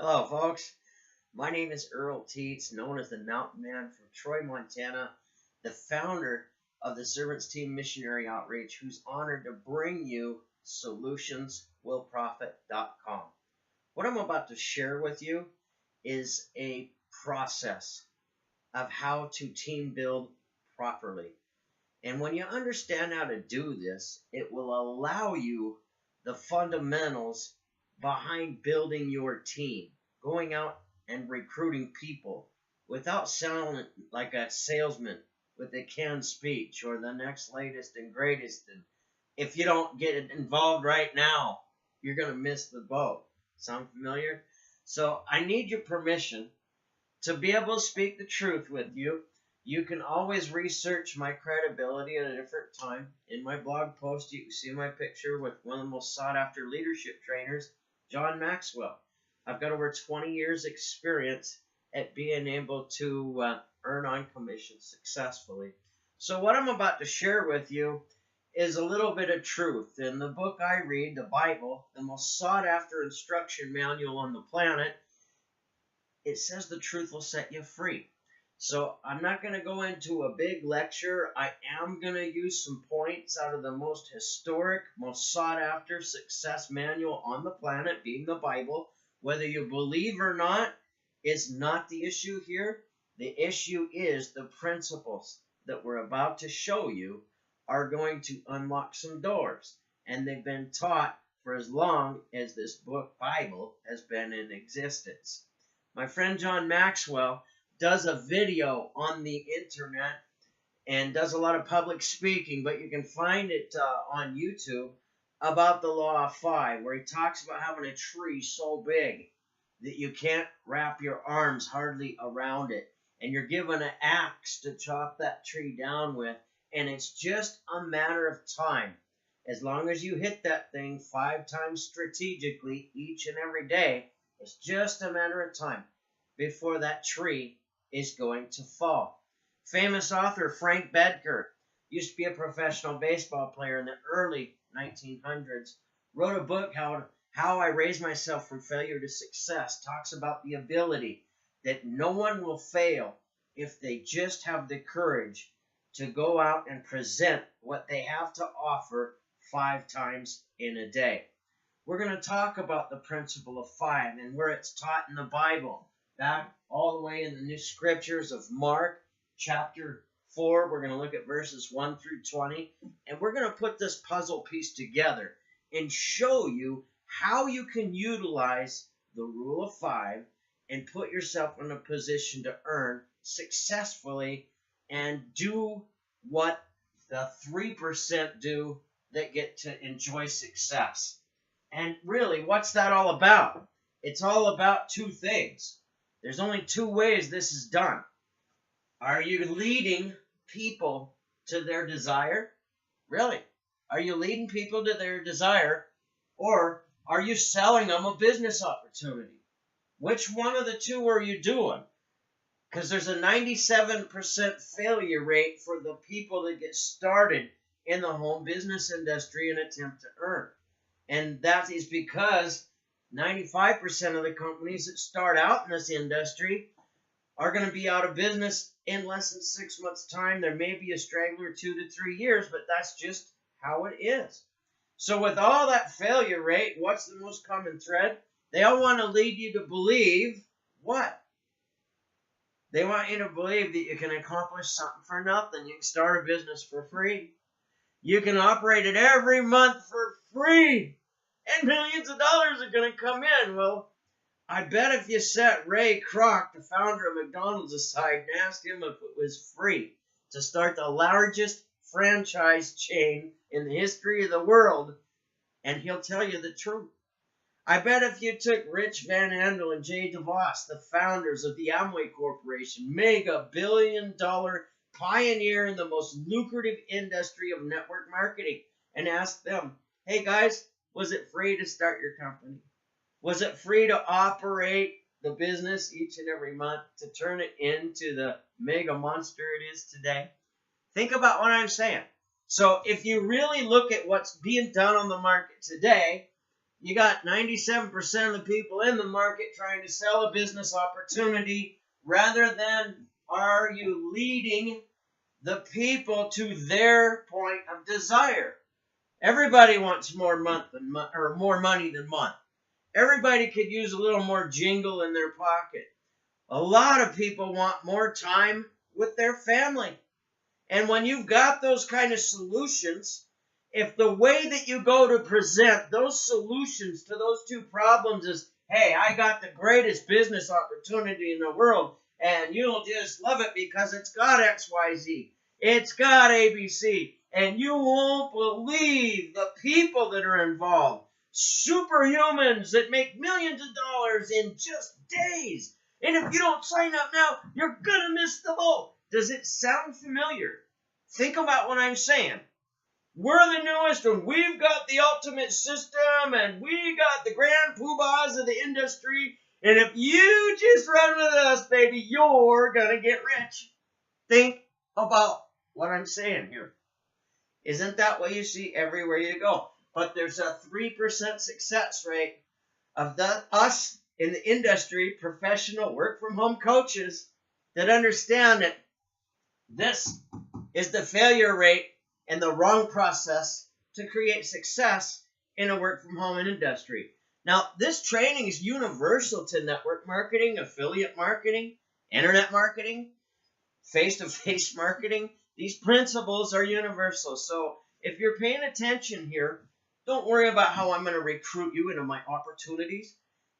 Hello, folks. My name is Earl Teets, known as the Mountain Man from Troy, Montana, the founder of the Servants Team Missionary Outreach, who's honored to bring you solutionswillprofit.com. What I'm about to share with you is a process of how to team build properly. And when you understand how to do this, it will allow you the fundamentals behind building your team, going out and recruiting people without sounding like a salesman with a canned speech or the next latest and greatest. And if you don't get involved right now, you're going to miss the boat. Sound familiar? So I need your permission to be able to speak the truth with you. You can always research my credibility at a different time. In my blog post, you can see my picture with one of the most sought-after leadership trainers, John Maxwell. I've got over 20 years experience at being able to earn on commission successfully. So what I'm about to share with you is a little bit of truth. In the book I read, the Bible, the most sought-after instruction manual on the planet, it says the truth will set you free. So I'm not going to go into a big lecture. I am going to use some points out of the most historic, most sought-after success manual on the planet, being the Bible. Whether you believe or not is not the issue here. The issue is the principles that we're about to show you are going to unlock some doors. And they've been taught for as long as this book, Bible, has been in existence. My friend John Maxwell does a video on the internet and does a lot of public speaking, but you can find it on YouTube, about the law of 5, where he talks about having a tree so big that you can't wrap your arms hardly around it, and you're given an axe to chop that tree down with, and it's just a matter of time. As long as you hit that thing 5 times strategically each and every day, it's just a matter of time before that tree is going to fall. Famous author Frank Bedker used to be a professional baseball player in the early 1900s. Wrote a book, How I Raised Myself from Failure to Success. Talks about the ability that no one will fail if they just have the courage to go out and present what they have to offer 5 times in a day. We're going to talk about the principle of 5 and where it's taught in the Bible. Back all the way in the new scriptures of Mark chapter 4. We're going to look at verses 1 through 20. And we're going to put this puzzle piece together and show you how you can utilize the rule of 5 and put yourself in a position to earn successfully and do what the 3% do that get to enjoy success. And really, what's that all about? It's all about 2 things. There's only 2 ways this is done. Are you leading people to their desire? Really? Are you leading people to their desire? Or are you selling them a business opportunity? Which one of the 2 are you doing? Because there's a 97% failure rate for the people that get started in the home business industry and attempt to earn. And that is because 95% of the companies that start out in this industry are going to be out of business in less than 6 months' time. There may be a straggler 2 to 3 years, but that's just how it is. So with all that failure rate, what's the most common thread? They all want to lead you to believe what? They want you to believe that you can accomplish something for nothing. You can start a business for free. You can operate it every month for free. And millions of dollars are going to come in. Well, I bet if you set Ray Kroc, the founder of McDonald's, aside and asked him if it was free to start the largest franchise chain in the history of the world, and he'll tell you the truth. I bet if you took Rich Van Andel and Jay DeVos, the founders of the Amway Corporation, mega billion-dollar pioneer in the most lucrative industry of network marketing, and asked them, hey guys, was it free to start your company? Was it free to operate the business each and every month to turn it into the mega monster it is today? Think about what I'm saying. So if you really look at what's being done on the market today, You got 97% of the people in the market trying to sell a business opportunity rather than are you leading the people to their point of desire. Everybody wants more money than month. Everybody could use a little more jingle in their pocket. A lot of people want more time with their family. And when you've got those kind of solutions, if the way that you go to present those solutions to those two problems is, hey, I got the greatest business opportunity in the world, and you'll just love it because it's got XYZ, it's got ABC, and you won't believe the people that are involved. Superhumans that make millions of dollars in just days. And if you don't sign up now, you're going to miss the boat. Does it sound familiar? Think about what I'm saying. We're the newest, and we've got the ultimate system, and we got the grand poobahs of the industry. And if you just run with us, baby, you're going to get rich. Think about what I'm saying here. Isn't that what you see everywhere you go? But there's a 3% success rate of us in the industry, professional work-from-home coaches that understand that this is the failure rate and the wrong process to create success in a work-from-home industry. Now, this training is universal to network marketing, affiliate marketing, internet marketing, face-to-face marketing. These principles are universal. So if you're paying attention here, don't worry about how I'm going to recruit you into my opportunities.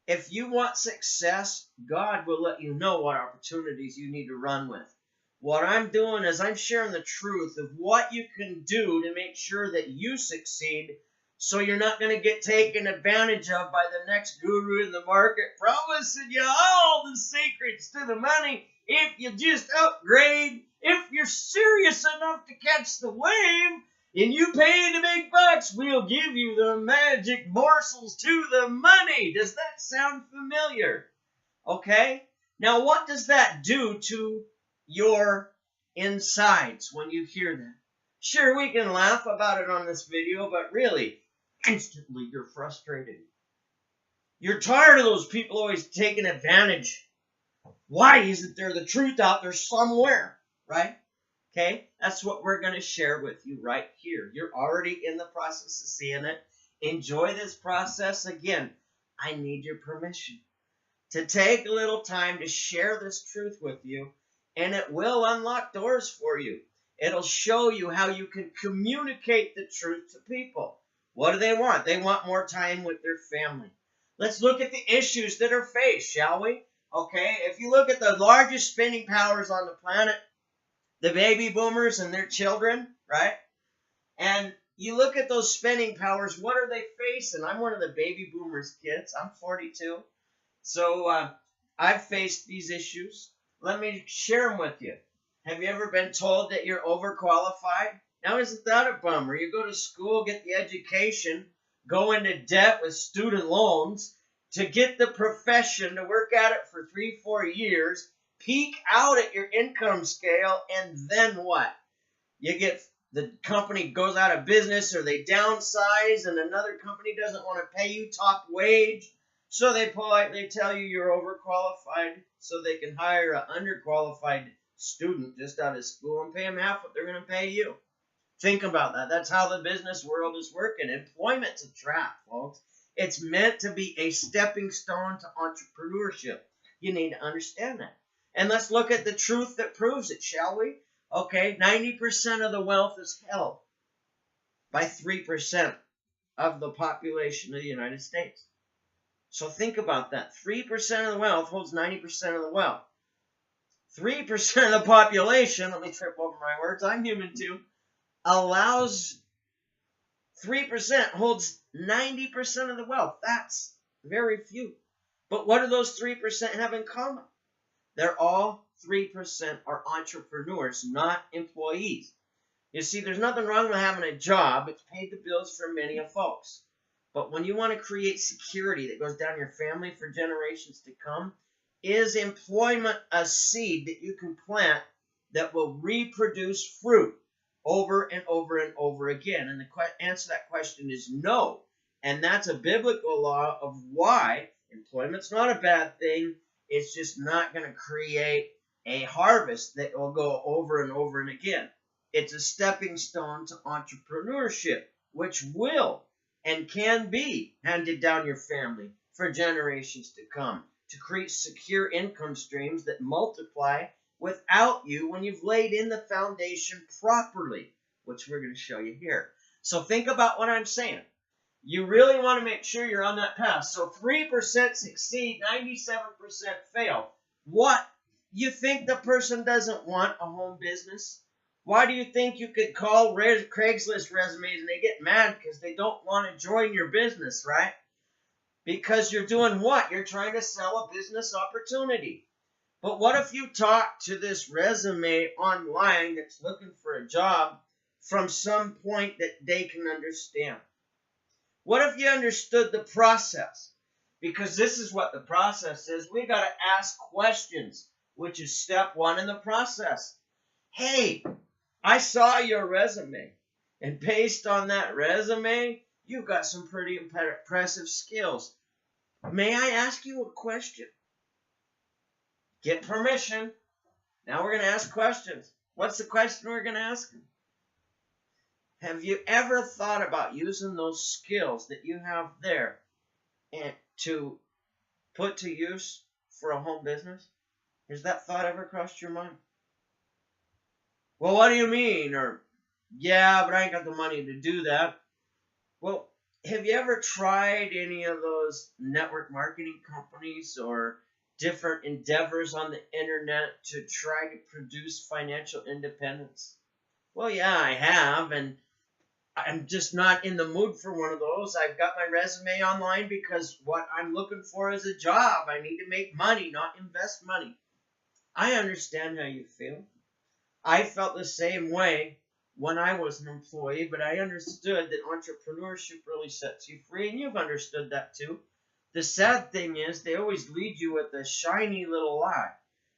If you want success, God will let you know what opportunities you need to run with. What I'm doing is I'm sharing the truth of what you can do to make sure that you succeed so you're not going to get taken advantage of by the next guru in the market promising you all the secrets to the money if you just upgrade. If you're serious enough to catch the wave and you pay the big bucks, we'll give you the magic morsels to the money. Does that sound familiar? Okay? Now, what does that do to your insides when you hear that? Sure, we can laugh about it on this video, but really, instantly you're frustrated. You're tired of those people always taking advantage. Why isn't there the truth out there somewhere, right? Okay, that's what we're going to share with you right here. You're already in the process of seeing it. Enjoy this process. Again, I need your permission to take a little time to share this truth with you, and it will unlock doors for you. It'll show you how you can communicate the truth to people. What do they want? They want more time with their family. Let's look at the issues that are faced, shall we? Okay, if you look at the largest spending powers on the planet, the baby boomers and their children, right? And you look at those spending powers, what are they facing? I'm one of the baby boomers' kids. I'm 42. So I've faced these issues. Let me share them with you. Have you ever been told that you're overqualified? Now, isn't that a bummer? You go to school, get the education, go into debt with student loans to get the profession, to work at it for 3-4 years, peak out at your income scale, and then what? You get the company goes out of business or they downsize and another company doesn't want to pay you top wage, so they politely tell you you're overqualified so they can hire an underqualified student just out of school and pay them half what they're going to pay you. Think about that. That's how the business world is working. Employment's a trap, folks. It's meant to be a stepping stone to entrepreneurship. You need to understand that. And let's look at the truth that proves it, shall we? Okay, 90% of the wealth is held by 3% of the population of the United States. So think about that. 3% of the wealth holds 90% of the wealth. 3% of the population, let me trip over my words, I'm human too, allows 3% holds 90% of the wealth. That's very few. But what do those 3% have in common? They're all 3% are entrepreneurs, not employees. You see, there's nothing wrong with having a job. It's paid the bills for many of folks. But when you want to create security that goes down your family for generations to come, is employment a seed that you can plant that will reproduce fruit over and over and over again? And the answer to that question is no. And that's a biblical law of why employment's not a bad thing. It's just not going to create a harvest that will go over and over and again. It's a stepping stone to entrepreneurship, which will and can be handed down your family for generations to come, to create secure income streams that multiply without you when you've laid in the foundation properly, which we're going to show you here. So think about what I'm saying. You really want to make sure you're on that path. So 3% succeed, 97% fail. What? You think the person doesn't want a home business? Why do you think you could call Craigslist resumes and they get mad because they don't want to join your business, right? Because you're doing what? You're trying to sell a business opportunity. But what if you talk to this resume online that's looking for a job from some point that they can understand? What if you understood the process? Because this is what the process is. We got to ask questions, which is step one in the process. Hey, I saw your resume, and based on that resume, you've got some pretty impressive skills. May I ask you a question? Get permission. Now we're going to ask questions. What's the question we're going to ask them? Have you ever thought about using those skills that you have there and to put to use for a home business? Has that thought ever crossed your mind? Well, what do you mean? Or, yeah, but I ain't got the money to do that. Well, have you ever tried any of those network marketing companies or different endeavors on the internet to try to produce financial independence? Well, yeah, I have, and I'm just not in the mood for one of those. I've got my resume online because what I'm looking for is a job. I need to make money, not invest money. I understand how you feel. I felt the same way when I was an employee, but I understood that entrepreneurship really sets you free, and you've understood that too. The sad thing is they always lead you with a shiny little lie.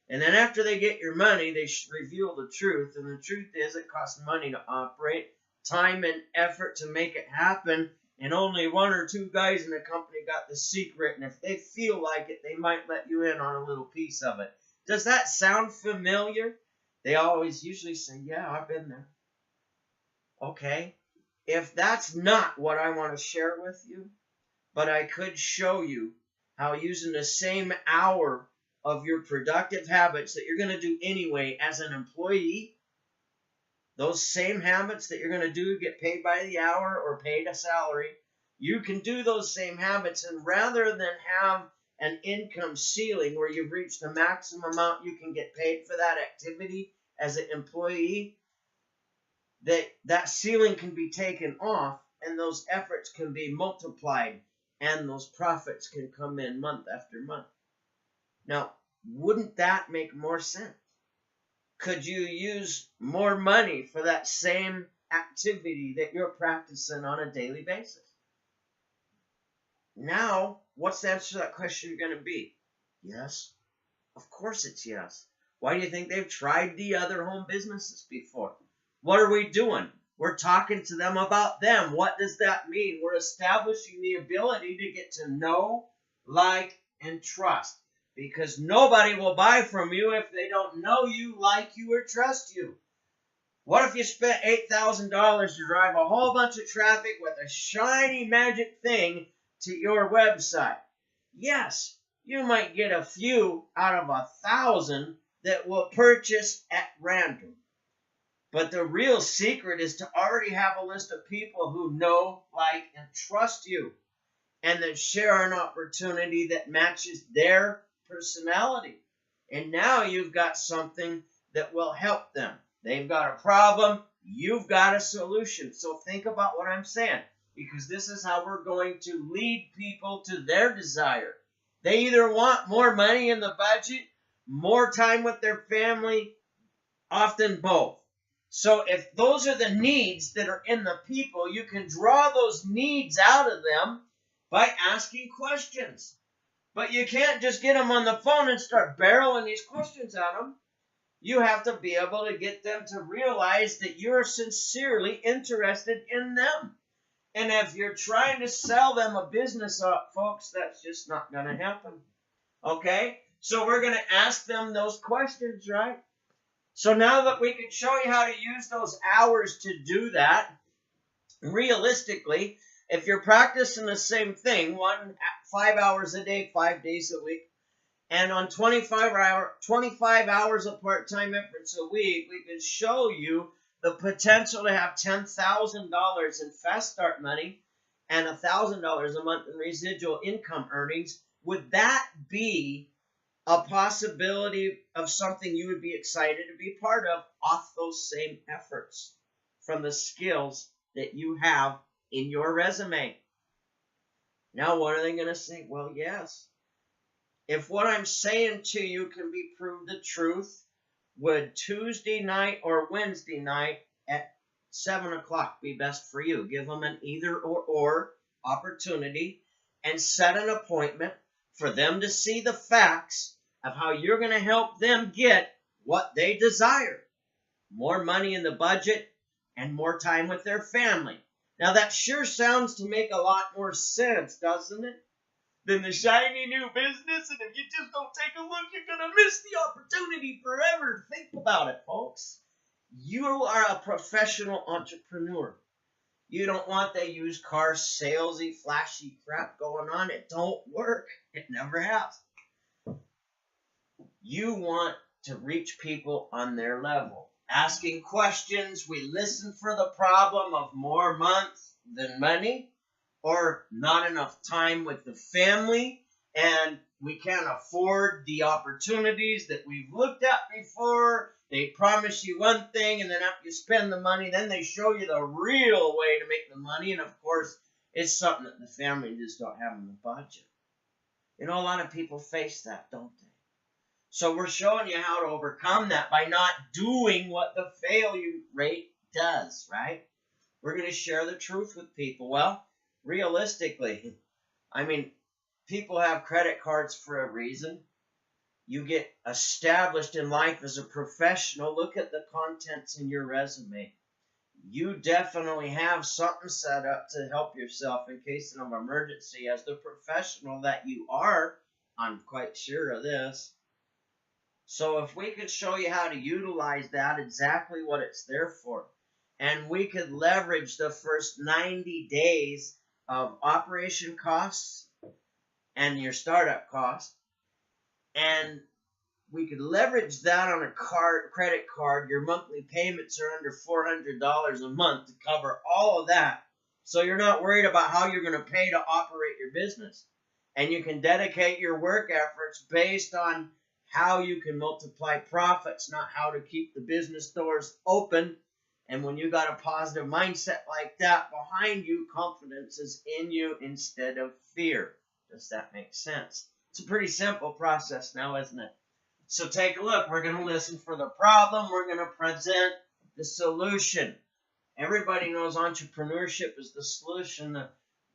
And then after they get your money, they reveal the truth. And the truth is it costs money to operate, time and effort to make it happen. And only one or two guys in the company got the secret. And if they feel like it, they might let you in on a little piece of it. Does that sound familiar? They always usually say, yeah, I've been there. Okay. If that's not what I want to share with you, but I could show you how using the same hour of your productive habits that you're going to do anyway as an employee, those same habits that you're going to do, get paid by the hour or paid a salary, you can do those same habits, and rather than have an income ceiling where you've reached the maximum amount you can get paid for that activity as an employee, that ceiling can be taken off and those efforts can be multiplied and those profits can come in month after month. Now, wouldn't that make more sense? Could you use more money for that same activity that you're practicing on a daily basis? Now, what's the answer to that question going to be? Yes. Of course it's yes. Why do you think they've tried the other home businesses before? What are we doing? We're talking to them about them. What does that mean? We're establishing the ability to get to know, like, and trust. Because nobody will buy from you if they don't know you, like you, or trust you. What if you spent $8,000 to drive a whole bunch of traffic with a shiny magic thing to your website? Yes, you might get a few out of 1,000 that will purchase at random. But the real secret is to already have a list of people who know, like, and trust you, and that share an opportunity that matches their personality. And now you've got something that will help them. They've got a problem, you've got a solution. So think about what I'm saying, because this is how we're going to lead people to their desire. They either want more money in the budget, more time with their family, often both. So if those are the needs that are in the people, you can draw those needs out of them by asking questions. But you can't just get them on the phone and start barreling these questions at them. You have to be able to get them to realize that you're sincerely interested in them. And if you're trying to sell them a business up, folks, that's just not going to happen. Okay? So we're going to ask them those questions, right? So now that we can show you how to use those hours to do that, realistically, if you're practicing the same thing, 5 hours a day, 5 days a week, and on 25 hours of part-time efforts a week, we can show you the potential to have $10,000 in fast start money and $1,000 a month in residual income earnings. Would that be a possibility of something you would be excited to be part of off those same efforts from the skills that you have in your resume? Now, what are they going to say? Well, yes. If what I'm saying to you can be proved the truth, would Tuesday night or Wednesday night at 7 o'clock be best for you? Give them an either or opportunity and set an appointment for them to see the facts of how you're going to help them get what they desire. More money in the budget and more time with their family. Now that sure sounds to make a lot more sense, doesn't it? Than the shiny new business, and if you just don't take a look, you're going to miss the opportunity forever. Think about it, folks. You are a professional entrepreneur. You don't want that used car salesy, flashy crap going on. It don't work. It never has. You want to reach people on their level. Asking questions, we listen for the problem of more months than money, or not enough time with the family, and we can't afford the opportunities that we've looked at before. They promise you one thing, and then after you spend the money, then they show you the real way to make the money, and of course, it's something that the family just don't have in the budget. You know, a lot of people face that, don't they? So we're showing you how to overcome that by not doing what the failure rate does, right? We're going to share the truth with people. Well, realistically, I mean, people have credit cards for a reason. You get established in life as a professional. Look at the contents in your resume. You definitely have something set up to help yourself in case of an emergency. As the professional that you are, I'm quite sure of this. So if we could show you how to utilize that, exactly what it's there for, and we could leverage the first 90 days of operation costs and your startup costs, and we could leverage that on a credit card. Your monthly payments are under $400 a month to cover all of that. So you're not worried about how you're going to pay to operate your business. And you can dedicate your work efforts based on how you can multiply profits, not how to keep the business doors open. And when you got a positive mindset like that behind you, confidence is in you instead of fear. Does that make sense? It's a pretty simple process now, isn't it? So take a look. We're going to listen for the problem. We're going to present the solution. Everybody knows entrepreneurship is the solution.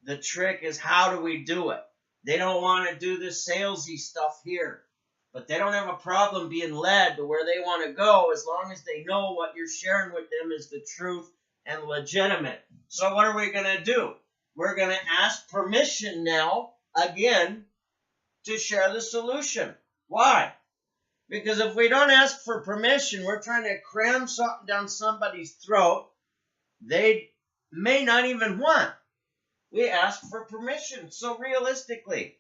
The trick is, how do we do it? They don't want to do the salesy stuff here, but they don't have a problem being led to where they want to go as long as they know what you're sharing with them is the truth and legitimate. So what are we going to do? We're going to ask permission now, again, to share the solution. Why? Because if we don't ask for permission, we're trying to cram something down somebody's throat they may not even want. We ask for permission. So realistically,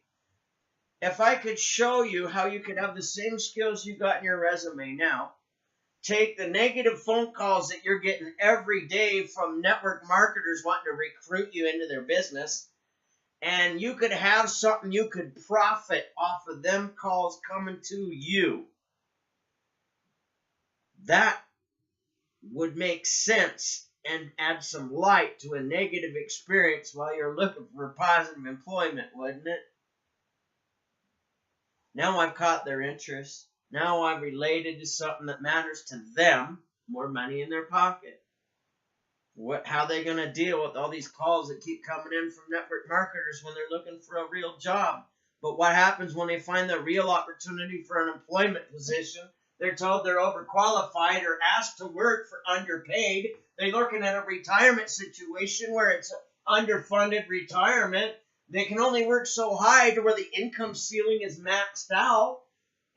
if I could show you how you could have the same skills you got in your resume now, take the negative phone calls that you're getting every day from network marketers wanting to recruit you into their business, and you could have something you could profit off of them calls coming to you. That would make sense and add some light to a negative experience while you're looking for positive employment, wouldn't it? Now I've caught their interest. Now I'm related to something that matters to them, more money in their pocket. How are they going to deal with all these calls that keep coming in from network marketers when they're looking for a real job? But what happens when they find the real opportunity for an employment position? They're told they're overqualified or asked to work for underpaid. They're looking at a retirement situation where it's underfunded retirement. They can only work so high to where the income ceiling is maxed out.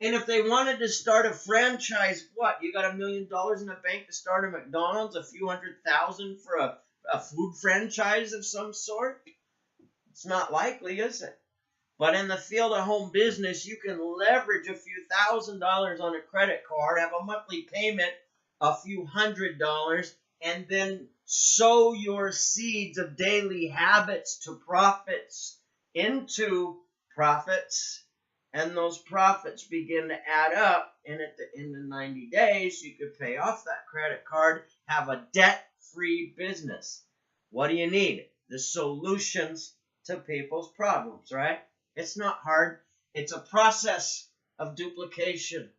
And if they wanted to start a franchise, what? You got $1 million in the bank to start a McDonald's, a few $100,000 for a food franchise of some sort? It's not likely, is it? But in the field of home business, you can leverage a few $1,000s on a credit card, have a monthly payment, a few $100s, and then sow your seeds of daily habits to profits into profits. And those profits begin to add up, and at the end of 90 days, you could pay off that credit card, have a debt-free business. What do you need? The solutions to people's problems, right? It's not hard. It's a process of duplication,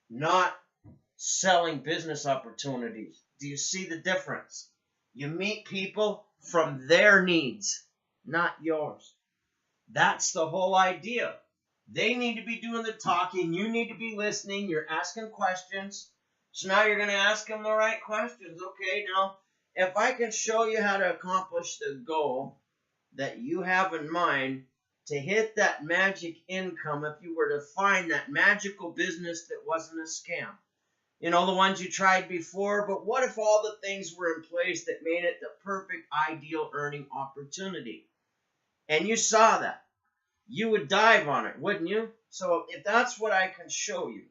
not selling business opportunities. Do you see the difference? You meet people from their needs, not yours. That's the whole idea. They need to be doing the talking. You need to be listening. You're asking questions. So now you're going to ask them the right questions. Okay, now, if I can show you how to accomplish the goal that you have in mind to hit that magic income, if you were to find that magical business that wasn't a scam, you know, the ones you tried before, but what if all the things were in place that made it the perfect, ideal earning opportunity? And you saw that. You would dive on it, wouldn't you? So if that's what I can show you,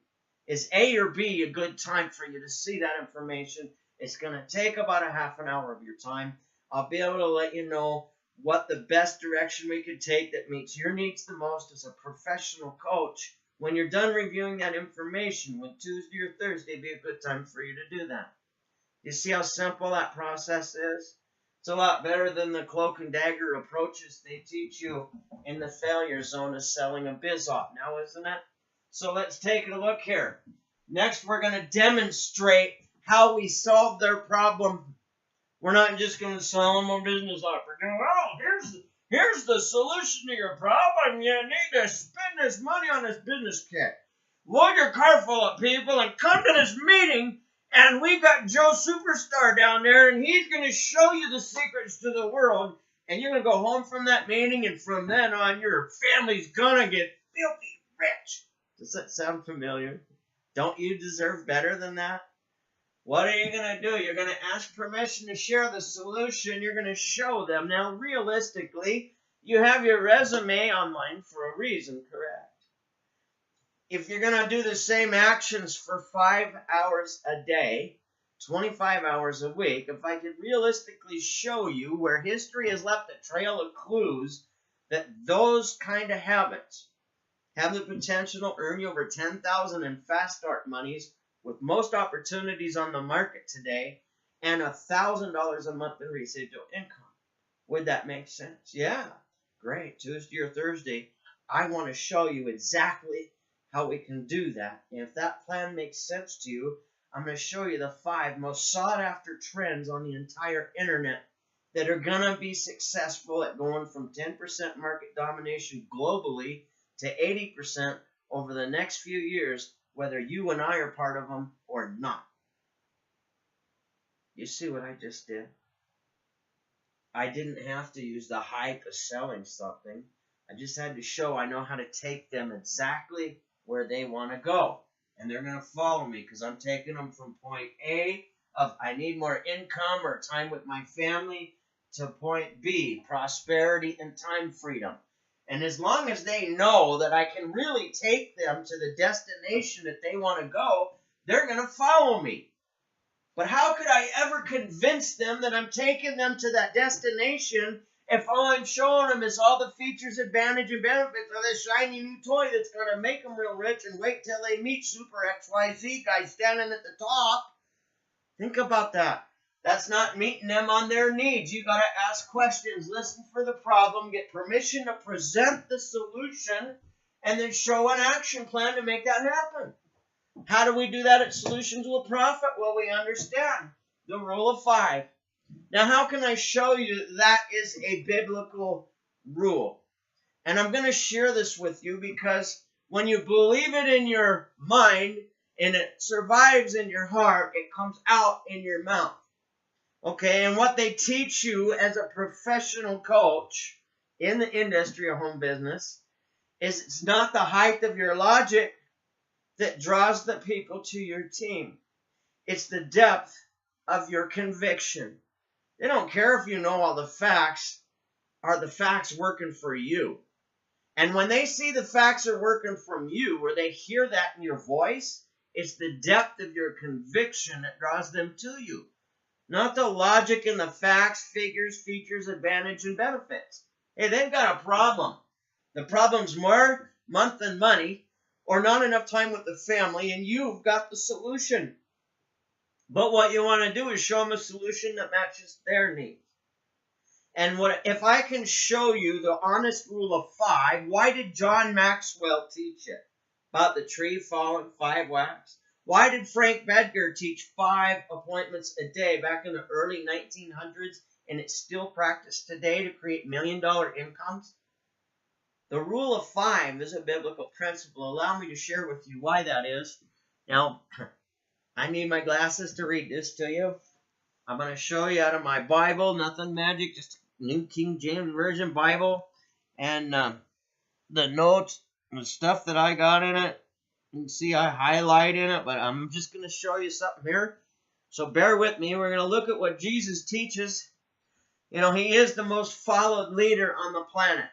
is A or B a good time for you to see that information? It's going to take about a half an hour of your time. I'll be able to let you know what the best direction we could take that meets your needs the most as a professional coach. When you're done reviewing that information, would Tuesday or Thursday be a good time for you to do that? You see how simple that process is? It's a lot better than the cloak and dagger approaches they teach you in the failure zone of selling a biz op now, isn't it? So let's take a look here. Next, we're going to demonstrate how we solve their problem. We're not just going to sell them a business opportunity. Oh, here's the solution to your problem. You need to spend this money on this business kit. Load your car full of people and come to this meeting. And we got Joe Superstar down there, and he's going to show you the secrets to the world. And you're going to go home from that meeting, and from then on, your family's going to get filthy rich. Does that sound familiar? Don't you deserve better than that? What are you going to do? You're going to ask permission to share the solution. You're going to show them. Now, realistically, you have your resume online for a reason, correct? If you're going to do the same actions for 5 hours a day, 25 hours a week, if I could realistically show you where history has left a trail of clues that those kind of habits have the potential to earn you over $10,000 in fast start monies with most opportunities on the market today and $1,000 a month in residual income. Would that make sense? Yeah, great. Tuesday or Thursday, I want to show you exactly how we can do that. And if that plan makes sense to you, I'm going to show you the 5 most sought after trends on the entire internet that are going to be successful at going from 10% market domination globally to 80% over the next few years, whether you and I are part of them or not. You see what I just did? I didn't have to use the hype of selling something. I just had to show I know how to take them exactly where they want to go. And they're going to follow me because I'm taking them from point A of I need more income or time with my family to point B, prosperity and time freedom. And as long as they know that I can really take them to the destination that they want to go, they're going to follow me. But how could I ever convince them that I'm taking them to that destination if all I'm showing them is all the features, advantage, and benefits of this shiny new toy that's going to make them real rich and wait till they meet Super XYZ guy standing at the top? Think about that. That's not meeting them on their needs. You got to ask questions, listen for the problem, get permission to present the solution, and then show an action plan to make that happen. How do we do that at Solutions Will Profit? Well, we understand the rule of 5. Now, how can I show you that is a biblical rule? And I'm going to share this with you because when you believe it in your mind and it survives in your heart, it comes out in your mouth. Okay, and what they teach you as a professional coach in the industry of home business is it's not the height of your logic that draws the people to your team. It's the depth of your conviction. They don't care if you know all the facts. Are the facts working for you? And when they see the facts are working from you, or they hear that in your voice, it's the depth of your conviction that draws them to you. Not the logic and the facts, figures, features, advantage, and benefits. Hey, they've got a problem. The problem's more month and money, or not enough time with the family, and you've got the solution. But what you want to do is show them a solution that matches their needs. And if I can show you the honest rule of 5, why did John Maxwell teach it? About the tree falling 5 whacks. Why did Frank Bedgar teach 5 appointments a day back in the early 1900s, and it's still practiced today to create million-dollar incomes? The rule of 5 is a biblical principle. Allow me to share with you why that is. Now, I need my glasses to read this to you. I'm going to show you out of my Bible, nothing magic, just New King James Version Bible, and the notes, the stuff that I got in it. You can see I highlight in it, but I'm just going to show you something here. So bear with me. We're going to look at what Jesus teaches. You know, he is the most followed leader on the planet.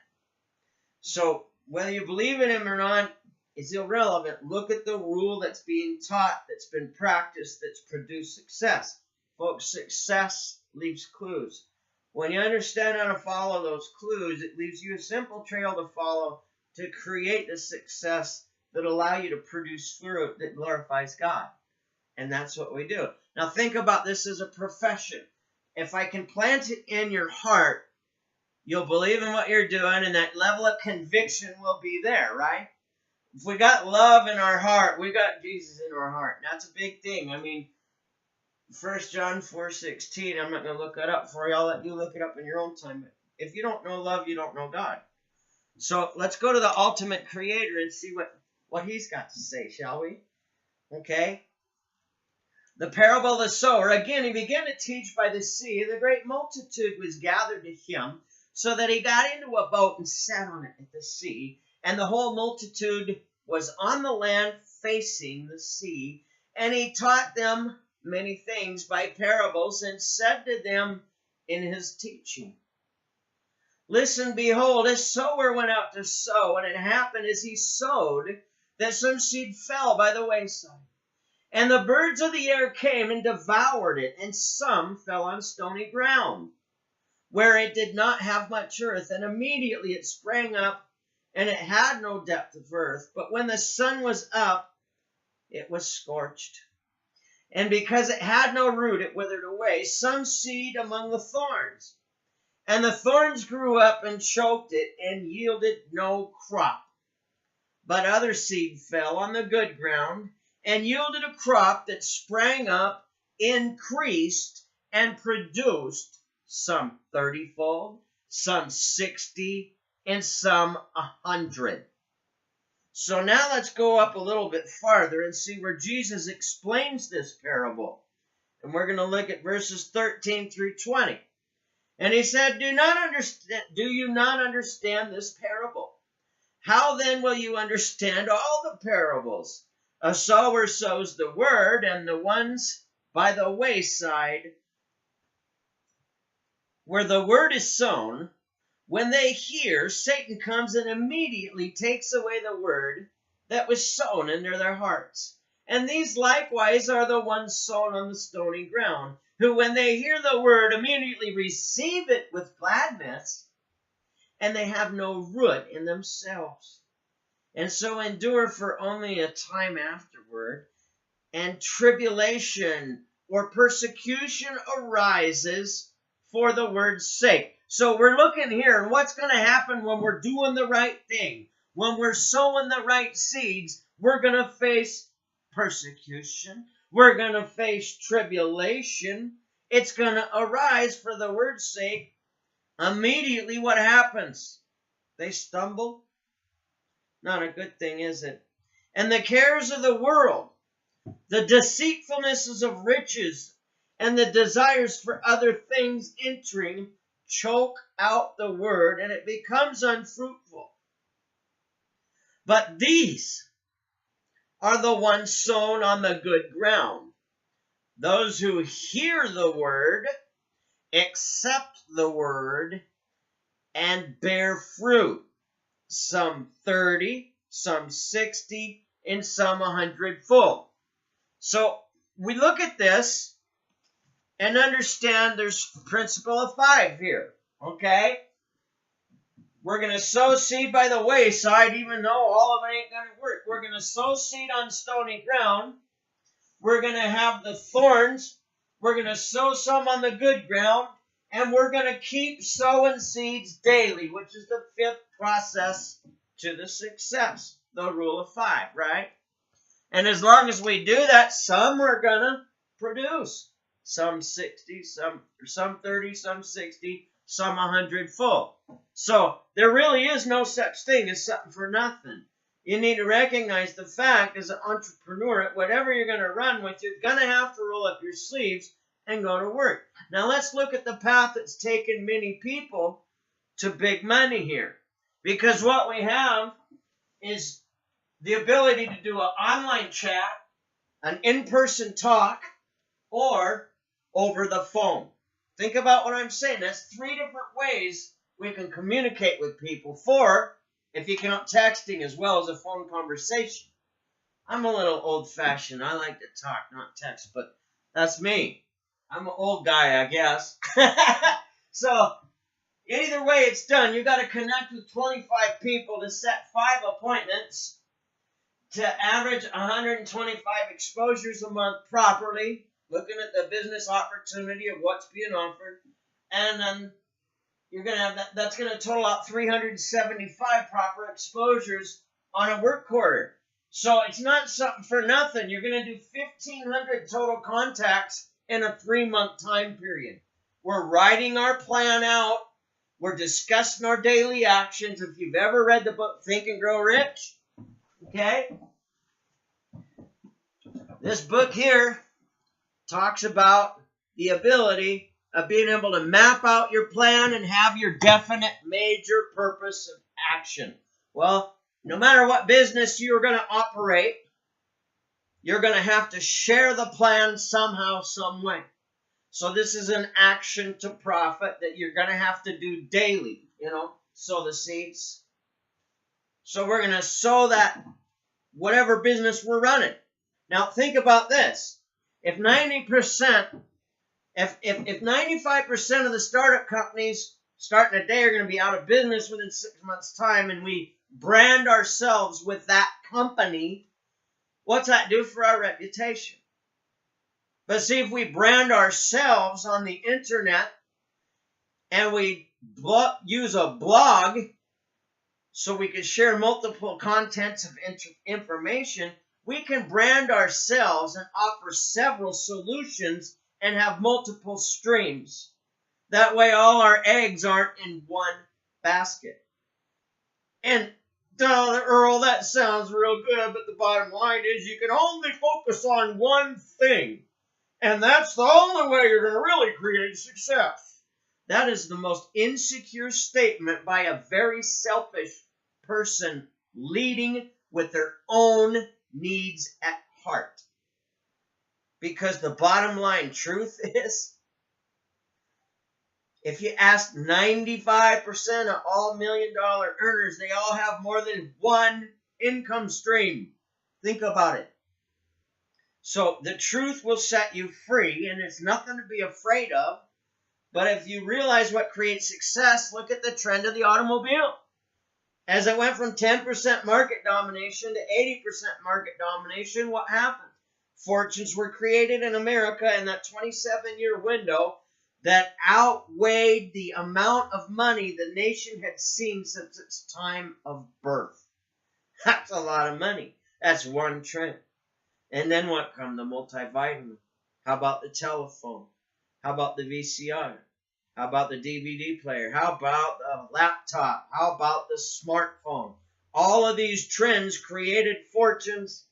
So whether you believe in him or not, it's irrelevant. Look at the rule that's being taught, that's been practiced, that's produced success. Folks, success leaves clues. When you understand how to follow those clues, it leaves you a simple trail to follow to create the success that allow you to produce fruit that glorifies God. And that's what we do. Now think about this as a profession. If I can plant it in your heart, you'll believe in what you're doing, and that level of conviction will be there, right? If we got love in our heart, we got Jesus in our heart. That's a big thing. I mean, 1 John 4:16, I'm not going to look that up for you. I'll let you look it up in your own time. But if you don't know love, you don't know God. So let's go to the ultimate creator and see what he's got to say, shall we? Okay. The parable of the sower. Again, he began to teach by the sea. The great multitude was gathered to him, so that he got into a boat and sat on it at the sea. And the whole multitude was on the land facing the sea. And he taught them many things by parables, and said to them in his teaching, Listen, behold, a sower went out to sow, and it happened as he sowed that some seed fell by the wayside. And the birds of the air came and devoured it, and some fell on stony ground, where it did not have much earth, and immediately it sprang up, and it had no depth of earth. But when the sun was up, it was scorched. And because it had no root, it withered away. Some seed among the thorns. And the thorns grew up and choked it, and yielded no crop. But other seed fell on the good ground, and yielded a crop that sprang up, increased, and produced some 30-fold, some 60, and some 100. So now let's go up a little bit farther and see where Jesus explains this parable. And we're going to look at verses 13 through 20. And he said, Do you not understand this parable? How then will you understand all the parables? A sower sows the word, and the ones by the wayside, where the word is sown, when they hear, Satan comes and immediately takes away the word that was sown into their hearts. And these likewise are the ones sown on the stony ground, who when they hear the word immediately receive it with gladness, and they have no root in themselves, and so endure for only a time afterward. And tribulation or persecution arises for the word's sake. So we're looking here, and what's going to happen when we're doing the right thing? When we're sowing the right seeds, we're going to face persecution. We're going to face tribulation. It's going to arise for the word's sake. Immediately, what happens? They stumble. Not a good thing, is it? And the cares of the world, the deceitfulnesses of riches, and the desires for other things entering choke out the word, and it becomes unfruitful. But these are the ones sown on the good ground, those who hear the word, accept the word, and bear fruit, some 30, some 60, and some 100-fold. So we look at this and understand there's principle of 5 here, okay? We're going to sow seed by the wayside, even though all of it ain't going to work. We're going to sow seed on stony ground. We're going to have the thorns. We're going to sow some on the good ground. And we're going to keep sowing seeds daily, which is the 5th process to the success, the rule of 5, right? And as long as we do that, some are going to produce. Some 60, some 30, some 60, some 100-fold. So there really is no such thing as something for nothing. You need to recognize the fact as an entrepreneur, whatever you're going to run with, you're going to have to roll up your sleeves and go to work. Now let's look at the path that's taken many people to big money here. Because what we have is the ability to do an online chat, an in-person talk, or over the phone. Think about what I'm saying. That's 3 different ways we can communicate with people. 4, if you count texting as well as a phone conversation. I'm a little old-fashioned. I like to talk, not text, but that's me. I'm an old guy, I guess. So, either way it's done, you got to connect with 25 people to set 5 appointments to average 125 exposures a month properly, looking at the business opportunity of what's being offered, and then you're going to have that's going to total out 375 proper exposures on a work quarter. So it's not something for nothing. You're going to do 1,500 total contacts in a 3-month time period. We're writing our plan out. We're discussing our daily actions. If you've ever read the book Think and Grow Rich, okay? This book here talks about the ability of being able to map out your plan and have your definite major purpose of action. Well, no matter what business you're going to operate, you're going to have to share the plan somehow, some way. So this is an action to profit that you're going to have to do daily, sow the seeds. So we're going to sow that whatever business we're running. Now think about this. If 95% of the startup companies starting today are going to be out of business within 6 months' time, and we brand ourselves with that company, what's that do for our reputation? But see, if we brand ourselves on the internet and we use a blog so we can share multiple contents of information, we can brand ourselves and offer several solutions and have multiple streams. That way all our eggs aren't in one basket. And Earl, that sounds real good, but the bottom line is you can only focus on one thing. And that's the only way you're going to really create success. That is the most insecure statement by a very selfish person leading with their own needs at heart. Because the bottom line truth is, if you ask 95% of all $1 million earners, they all have more than one income stream. Think about it. So the truth will set you free, and it's nothing to be afraid of. But if you realize what creates success, look at the trend of the automobile. As it went from 10% market domination to 80% market domination, what happened? Fortunes were created in America in that 27-year window that outweighed the amount of money the nation had seen since its time of birth. That's a lot of money. That's one trend. And then what come? The multivitamin. How about the telephone? How about the VCR? How about the DVD player? How about the laptop? How about the smartphone? All of these trends created fortunes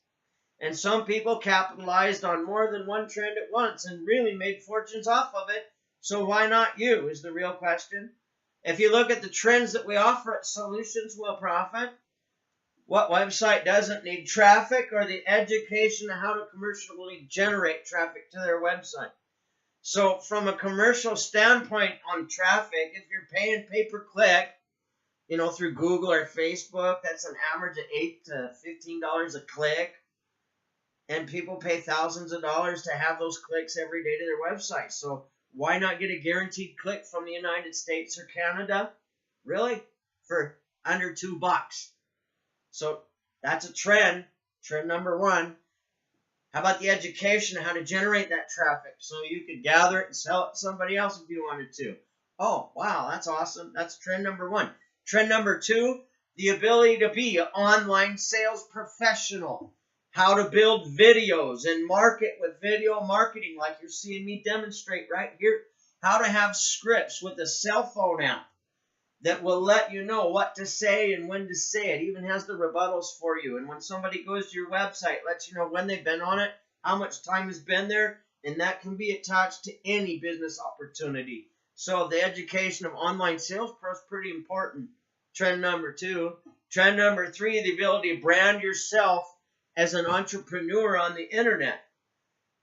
And some people capitalized on more than one trend at once and really made fortunes off of it. So why not you is the real question. If you look at the trends that we offer at Solutions Will Profit, what website doesn't need traffic or the education on how to commercially generate traffic to their website? So from a commercial standpoint on traffic, if you're paying pay-per-click, through Google or Facebook, that's an average of $8 to $15 a click. And people pay thousands of dollars to have those clicks every day to their website. So why not get a guaranteed click from the United States or Canada? Really? For under $2. So that's a trend. Trend number one. How about the education of how to generate that traffic so you could gather it and sell it to somebody else if you wanted to? Oh, wow, that's awesome. That's trend number one. Trend number two, the ability to be an online sales professional. How to build videos and market with video marketing like you're seeing me demonstrate right here. How to have scripts with a cell phone app that will let you know what to say and when to say it. Even has the rebuttals for you. And when somebody goes to your website, lets you know when they've been on it, how much time has been there, and that can be attached to any business opportunity. So the education of online sales pro is pretty important. Trend number two. Trend number three, the ability to brand yourself as an entrepreneur on the internet.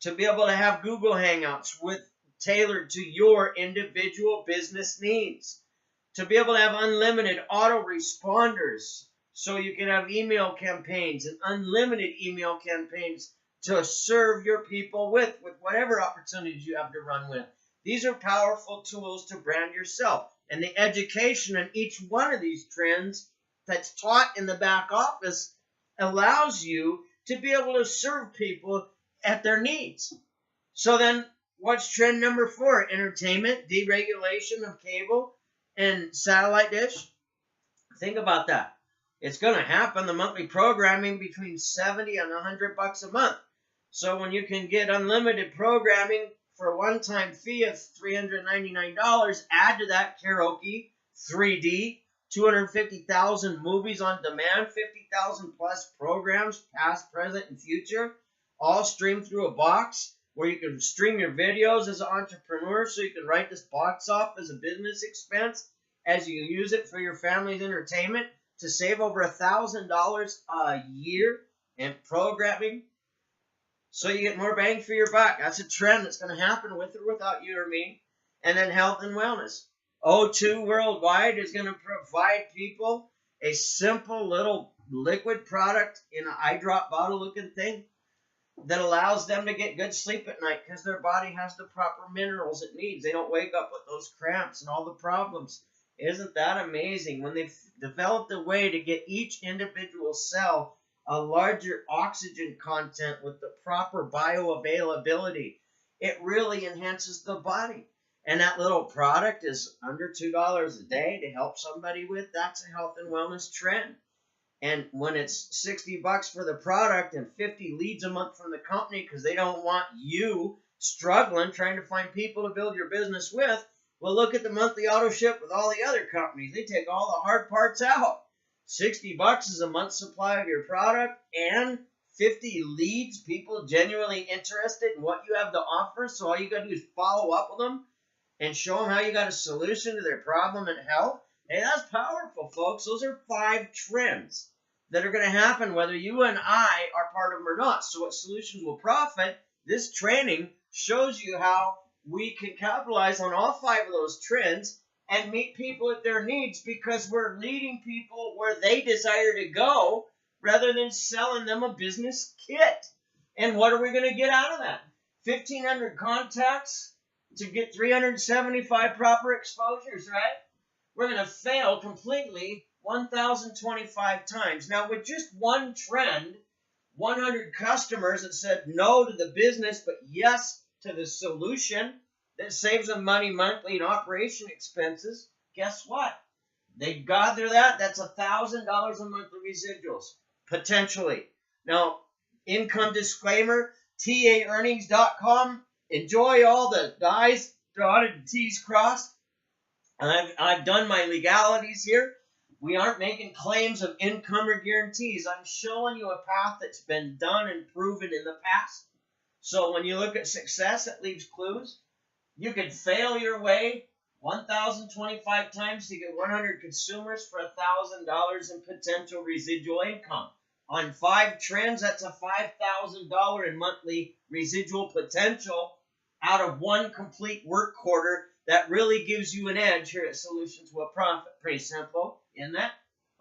To be able to have Google Hangouts tailored to your individual business needs. To be able to have unlimited autoresponders so you can have email campaigns and unlimited email campaigns to serve your people with whatever opportunities you have to run with. These are powerful tools to brand yourself. And the education in each one of these trends that's taught in the back office allows you to be able to serve people at their needs. So then what's trend number four? Entertainment, deregulation of cable and satellite dish. Think about that. It's going to happen. The monthly programming between $70 and $100 a month. So when you can get unlimited programming for a one-time fee of $399, add to that karaoke, 3D, 250,000 movies on demand, 50,000 plus programs, past, present, and future, all streamed through a box where you can stream your videos as an entrepreneur so you can write this box off as a business expense as you use it for your family's entertainment to save over $1,000 a year in programming so you get more bang for your buck. That's a trend that's going to happen with or without you or me. And then health and wellness. O2 Worldwide is going to provide people a simple little liquid product in an eye drop bottle looking thing that allows them to get good sleep at night because their body has the proper minerals it needs. They don't wake up with those cramps and all the problems. Isn't that amazing? When they've developed a way to get each individual cell a larger oxygen content with the proper bioavailability, it really enhances the body. And that little product is under $2 a day to help somebody with. That's a health and wellness trend. And when it's $60 for the product and 50 leads a month from the company because they don't want you struggling trying to find people to build your business with, well, look at the monthly auto ship with all the other companies. They take all the hard parts out. $60 is a month's supply of your product and 50 leads, people genuinely interested in what you have to offer. So all you got to do is follow up with them and show them how you got a solution to their problem and health. Hey, that's powerful, folks. Those are 5 trends that are going to happen whether you and I are part of them or not. So at Solutions Will Profit, this training shows you how we can capitalize on all 5 of those trends and meet people at their needs because we're leading people where they desire to go rather than selling them a business kit. And what are we going to get out of that? 1,500 contacts to get 375 proper exposures, right? We're going to fail completely 1,025 times. Now, with just one trend, 100 customers that said no to the business but yes to the solution that saves them money monthly in operation expenses, guess what? They gather that. That's $1,000 a month of residuals, potentially. Now, income disclaimer, taearnings.com. Enjoy all the I's dotted and T's crossed. And I've done my legalities here. We aren't making claims of income or guarantees. I'm showing you a path that's been done and proven in the past. So when you look at success, it leaves clues. You could fail your way 1,025 times to get 100 consumers for $1,000 in potential residual income. On 5 trends, that's a $5,000 in monthly residual potential out of 1 complete work quarter. That really gives you an edge here at Solutions Will Profit. Pretty simple, isn't it?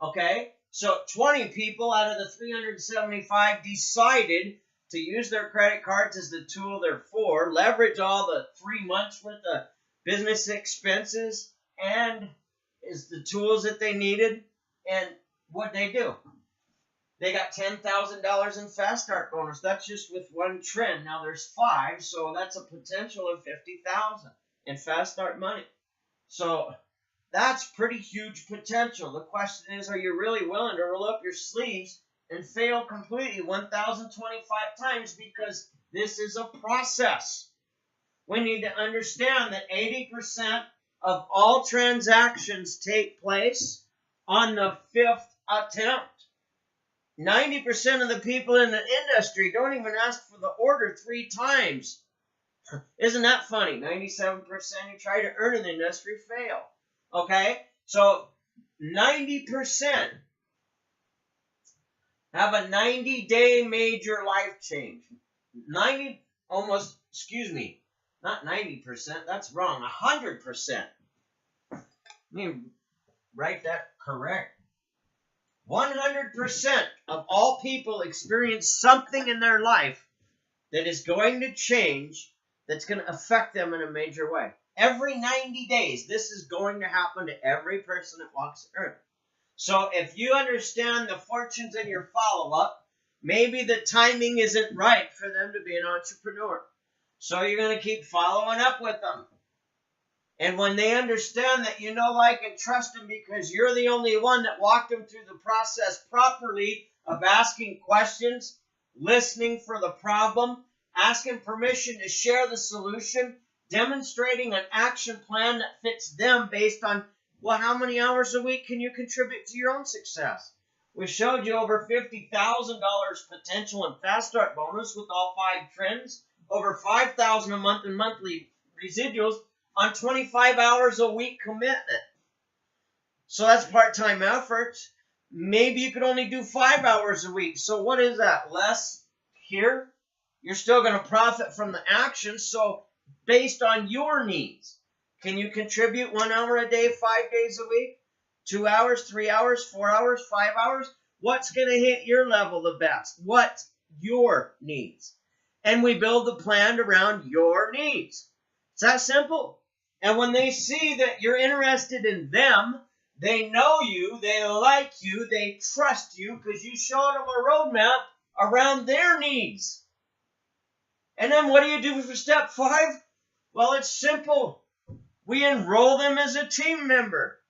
Okay, so 20 people out of the 375 decided to use their credit cards as the tool they're for, leverage all the 3 months worth of business expenses and is the tools that they needed. And what they do? They got $10,000 in Fast Start bonus. That's just with 1 trend. Now there's 5, so that's a potential of $50,000 in Fast Start money. So that's pretty huge potential. The question is, are you really willing to roll up your sleeves and fail completely 1,025 times? Because this is a process. We need to understand that 80% of all transactions take place on the 5th attempt. 90% of the people in the industry don't even ask for the order 3 times. Isn't that funny? 97% who try to earn in the industry fail. Okay? So 90% have a 90-day major life change. Not 90%, that's wrong. 100%. Let me write that correct. 100% of all people experience something in their life that is going to change, that's going to affect them in a major way. Every 90 days, this is going to happen to every person that walks the earth. So if you understand the fortunes in your follow-up, maybe the timing isn't right for them to be an entrepreneur. So you're going to keep following up with them. And when they understand that you know, like, and trust them because you're the only one that walked them through the process properly of asking questions, listening for the problem, asking permission to share the solution, demonstrating an action plan that fits them based on, well, how many hours a week can you contribute to your own success? We showed you over $50,000 potential in Fast Start bonus with all 5 trends, over $5,000 a month in monthly residuals on 25 hours a week commitment. So that's part-time effort. Maybe you could only do 5 hours a week. So what is that? Less here? You're still going to profit from the action. So based on your needs, can you contribute 1 hour a day, 5 days a week? 2 hours, 3 hours, 4 hours, 5 hours? What's going to hit your level the best? What's your needs? And we build the plan around your needs. It's that simple. And when they see that you're interested in them, they know you, they like you, they trust you because you showed them a roadmap around their needs. And then what do you do for step 5? Well, it's simple. We enroll them as a team member.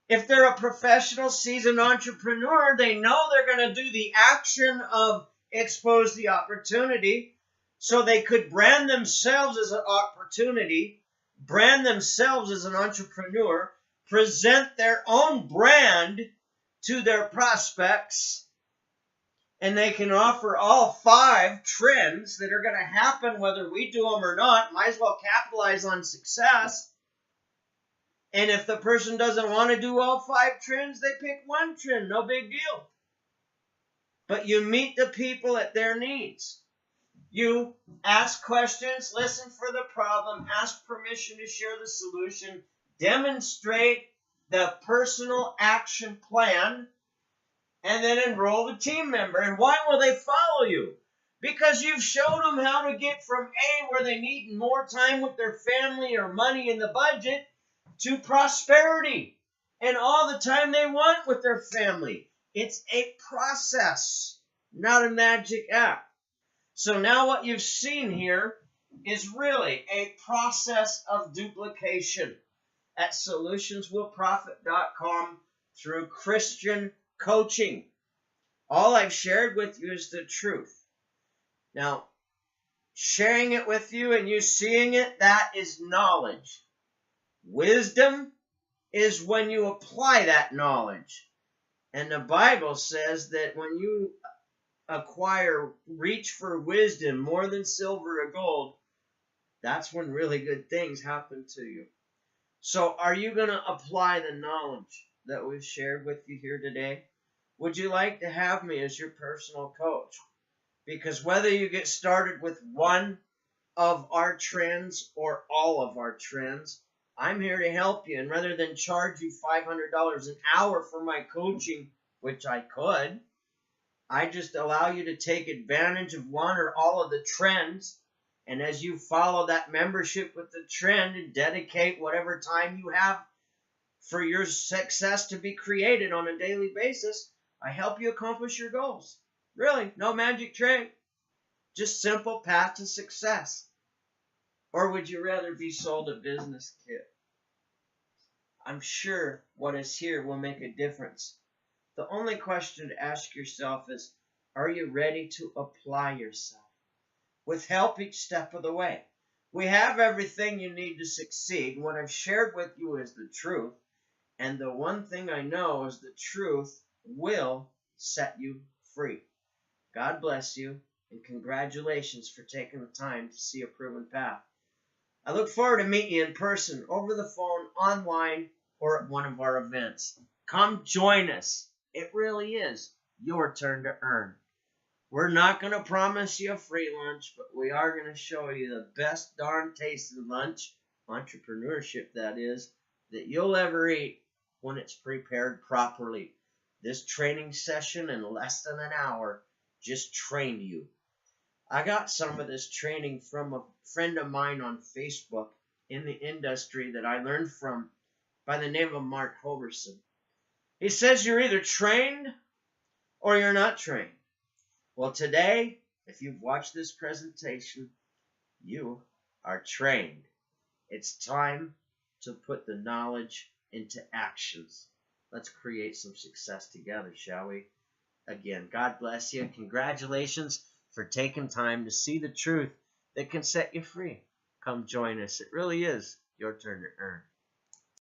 If they're a professional, seasoned entrepreneur, they know they're going to do the action of expose the opportunity. So they could brand themselves as an opportunity, brand themselves as an entrepreneur, present their own brand to their prospects, and they can offer all 5 trends that are going to happen whether we do them or not. Might as well capitalize on success. And if the person doesn't want to do all 5 trends, they pick 1 trend. No big deal. But you meet the people at their needs. You ask questions, listen for the problem, ask permission to share the solution, demonstrate the personal action plan, and then enroll the team member. And why will they follow you? Because you've showed them how to get from A, where they need more time with their family or money in the budget, to prosperity and all the time they want with their family. It's a process, not a magic app. So now what you've seen here is really a process of duplication at solutionswillprofit.com through Christian coaching. All I've shared with you is the truth. Now, sharing it with you and you seeing it, that is knowledge. Wisdom is when you apply that knowledge. And the Bible says that when you reach for wisdom more than silver or gold, that's when really good things happen to you. So are you going to apply the knowledge that we've shared with you here today? Would you like to have me as your personal coach? Because whether you get started with one of our trends or all of our trends, I'm here to help you. And rather than charge you $500 an hour for my coaching, which I could, I just allow you to take advantage of one or all of the trends. And as you follow that membership with the trend and dedicate whatever time you have for your success to be created on a daily basis, I help you accomplish your goals. Really, no magic trick. Just simple path to success. Or would you rather be sold a business kit? I'm sure what is here will make a difference. The only question to ask yourself is, are you ready to apply yourself? With help each step of the way. We have everything you need to succeed. What I've shared with you is the truth. And the one thing I know is the truth will set you free. God bless you, and congratulations for taking the time to see a proven path. I look forward to meeting you in person, over the phone, online, or at one of our events. Come join us. It really is your turn to earn. We're not going to promise you a free lunch, but we are going to show you the best darn tasting lunch, entrepreneurship that is, that you'll ever eat when it's prepared properly. This training session in less than an hour just trained you. I got some of this training from a friend of mine on Facebook in the industry that I learned from by the name of Mark Hoverson. He says you're either trained or you're not trained. Well, today, if you've watched this presentation, you are trained. It's time to put the knowledge into actions. Let's create some success together, shall we? Again, God bless you. Congratulations for taking time to see the truth that can set you free. Come join us. It really is your turn to earn.